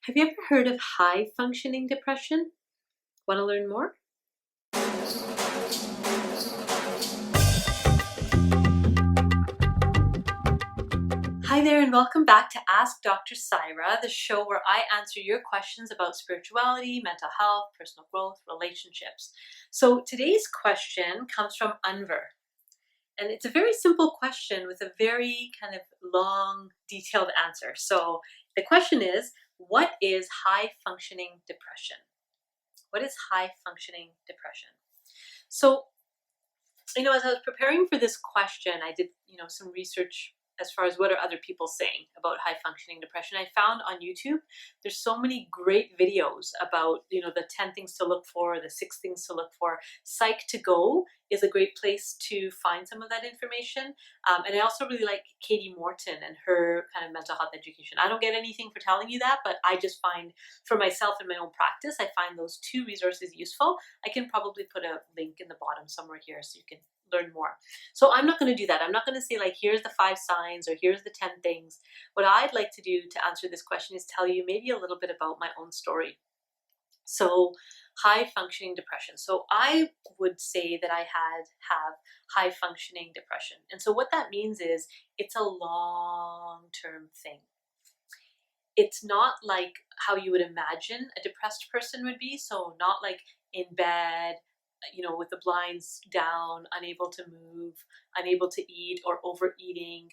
Have you ever heard of high functioning depression? Want to learn more? Hi there, and welcome back to Ask Dr. Saira, the show where I answer your questions about spirituality, mental health, personal growth, relationships. So today's question comes from Unver, and it's a very simple question with a very kind of long, detailed answer. So the question is, what is high functioning depression? What is high functioning depression? So as I was preparing for this question, I did, some research as far as what are other people saying about high functioning depression. I found on YouTube, there's so many great videos about, the 10 things to look for, the 6 things to look for. Psych to Go is a great place to find some of that information. And I also really like Katie Morton and her kind of mental health education. I don't get anything for telling you that, but I just find for myself in my own practice, I find those 2 resources useful. I can probably put a link in the bottom somewhere here so you can learn more. So I'm not going to do that. I'm not going to say like, here's the 5 signs or here's the 10 things. What I'd like to do to answer this question is tell you maybe a little bit about my own story. So high functioning depression. So I would say that I have high functioning depression. And so what that means is it's a long-term thing. It's not like how you would imagine a depressed person would be. So not like in bed, with the blinds down, unable to move, unable to eat or overeating,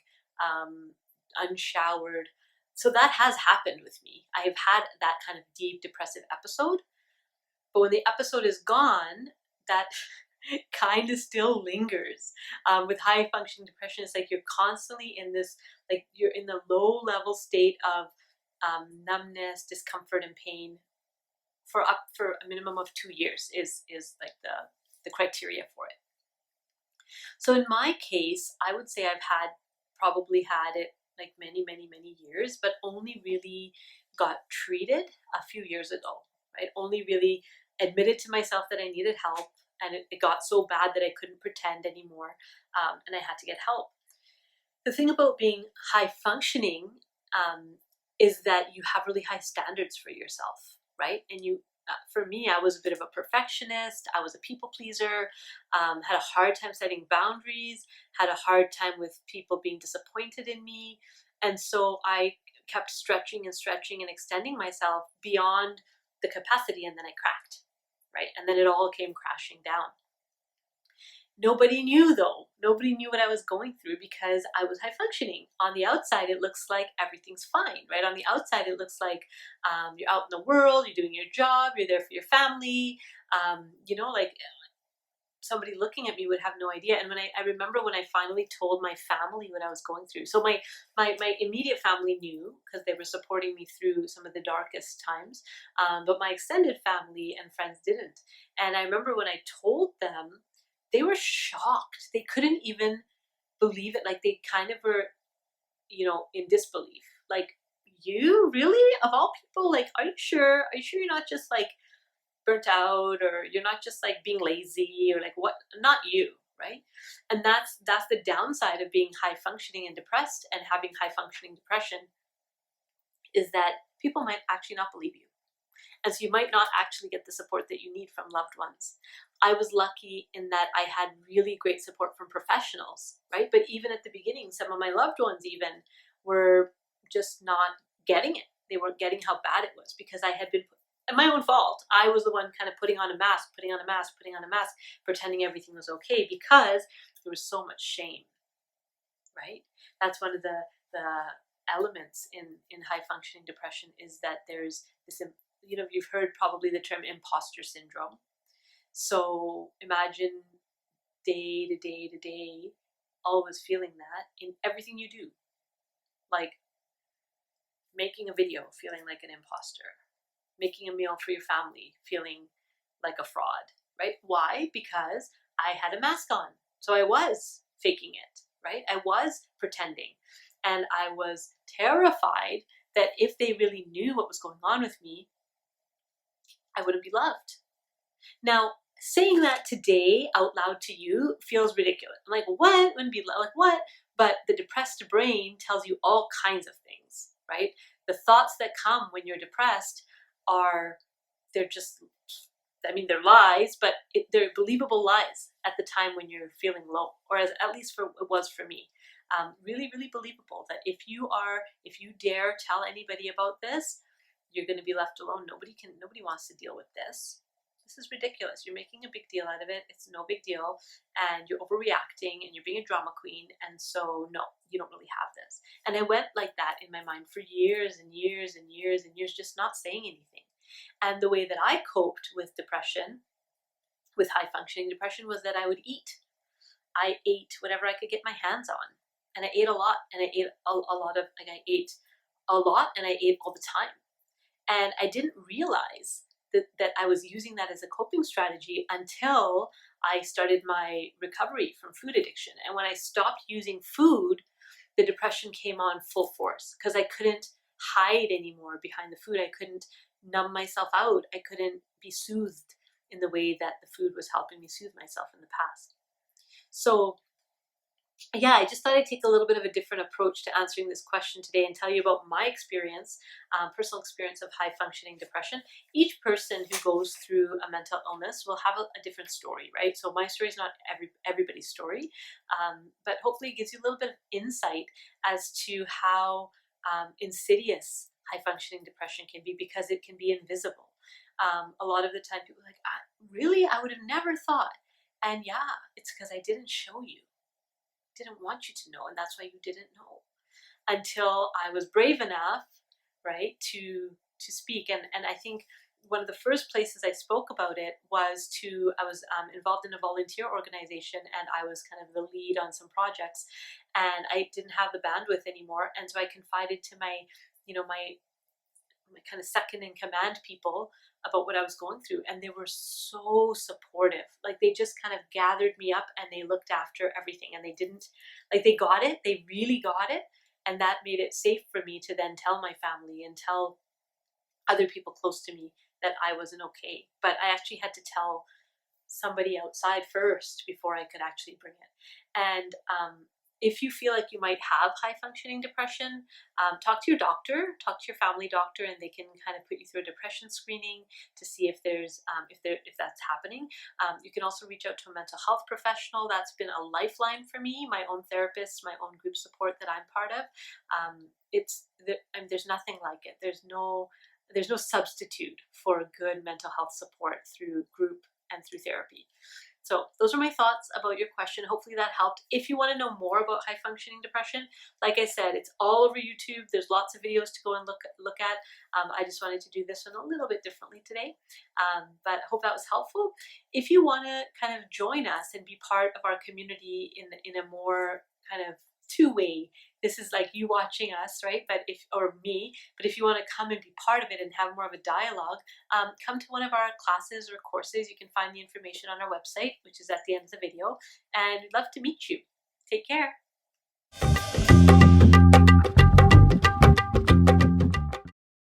unshowered. So that has happened with me. I have had that kind of deep depressive episode. But when the episode is gone, that kind of still lingers. With high functioning depression, it's like you're constantly in this, like you're in the low level state of numbness, discomfort, and pain for a minimum of 2 years is like the criteria for it. So in my case, I would say I've probably had it like many, many, many years, but only really got treated a few years ago, right? Only really admitted to myself that I needed help, and it got so bad that I couldn't pretend anymore, and I had to get help. The thing about being high functioning is that you have really high standards for yourself, right? And for me, I was a bit of a perfectionist. I was a people pleaser, had a hard time setting boundaries, had a hard time with people being disappointed in me. And so I kept stretching and stretching and extending myself beyond the capacity, and then I cracked, right? And then it all came crashing down. Nobody knew though. Nobody knew what I was going through because I was high functioning. On the outside, it looks like everything's fine, right? On the outside, it looks like you're out in the world, you're doing your job, you're there for your family. Like somebody looking at me would have no idea. And I remember when I finally told my family what I was going through. So my immediate family knew because they were supporting me through some of the darkest times. But my extended family and friends didn't. And I remember when I told them, they were shocked. They couldn't even believe it. Like they kind of were, in disbelief. Like, you really, of all people, like, are you sure? Are you sure you're not just like burnt out, or you're not just like being lazy, or like what? Not you, right? And that's the downside of being high functioning and depressed and having high functioning depression, is that people might actually not believe you. And so you might not actually get the support that you need from loved ones. I was lucky in that I had really great support from professionals, right? But even at the beginning, some of my loved ones even were just not getting it. They weren't getting how bad it was because I had been, and my own fault. I was the one kind of putting on a mask, pretending everything was okay because there was so much shame, right? That's one of the elements in high functioning depression, is that there's this, you've heard probably the term imposter syndrome. So imagine day to day to day, always feeling that in everything you do. Like making a video, feeling like an imposter. Making a meal for your family, feeling like a fraud, right? Why? Because I had a mask on. So I was faking it, right? I was pretending. And I was terrified that if they really knew what was going on with me, I wouldn't be loved. Now, saying that today out loud to you feels ridiculous. I'm like, what? Wouldn't be like what? But the depressed brain tells you all kinds of things, right? The thoughts that come when you're depressed they're just, I mean, they're lies, but they're believable lies at the time when you're feeling low, or at least it was for me. Really, really believable that if you dare tell anybody about this, you're going to be left alone. Nobody wants to deal with this. This is ridiculous. You're making a big deal out of it. It's no big deal, and you're overreacting, and you're being a drama queen. And so, no, you don't really have this. And I went like that in my mind for years and years and years and years, just not saying anything. And the way that I coped with depression, with high functioning depression, was that I would eat. I ate whatever I could get my hands on, and I ate a lot, and I ate a lot of, like, I ate a lot, and I ate all the time. And I didn't realize that I was using that as a coping strategy until I started my recovery from food addiction. And when I stopped using food, the depression came on full force, because I couldn't hide anymore behind the food. I couldn't numb myself out. I couldn't be soothed in the way that the food was helping me soothe myself in the past. So yeah, I just thought I'd take a little bit of a different approach to answering this question today and tell you about my experience, personal experience of high functioning depression. Each person who goes through a mental illness will have a different story, right? So my story is not everybody's story, but hopefully it gives you a little bit of insight as to how insidious high functioning depression can be, because it can be invisible. A lot of the time people are like, really? I would have never thought. And yeah, it's because I didn't show you. Didn't want you to know, and that's why you didn't know until I was brave enough, right, to speak. And I think one of the first places I spoke about it was I was involved in a volunteer organization, and I was kind of the lead on some projects, and I didn't have the bandwidth anymore, and so I confided to my kind of second in command people about what I was going through, and they were so supportive. Like, they just kind of gathered me up and they looked after everything, and they got it, they really got it, and that made it safe for me to then tell my family and tell other people close to me that I wasn't okay. But I actually had to tell somebody outside first before I could actually bring it. And if you feel like you might have high functioning depression, talk to your doctor, talk to your family doctor, and they can kind of put you through a depression screening to see if that's happening. You can also reach out to a mental health professional. That's been a lifeline for me. My own therapist, my own group support that I'm part of. There's nothing like it. There's no substitute for good mental health support through group and through therapy. So those are my thoughts about your question. Hopefully that helped. If you want to know more about high functioning depression, like I said, it's all over YouTube. There's lots of videos to go and look at. I just wanted to do this one a little bit differently today, but I hope that was helpful. If you want to kind of join us and be part of our community in a more kind of two-way, this is like you watching us, right? But if you want to come and be part of it and have more of a dialogue, come to one of our classes or courses. You can find the information on our website, which is at the end of the video, and we'd love to meet you. Take care.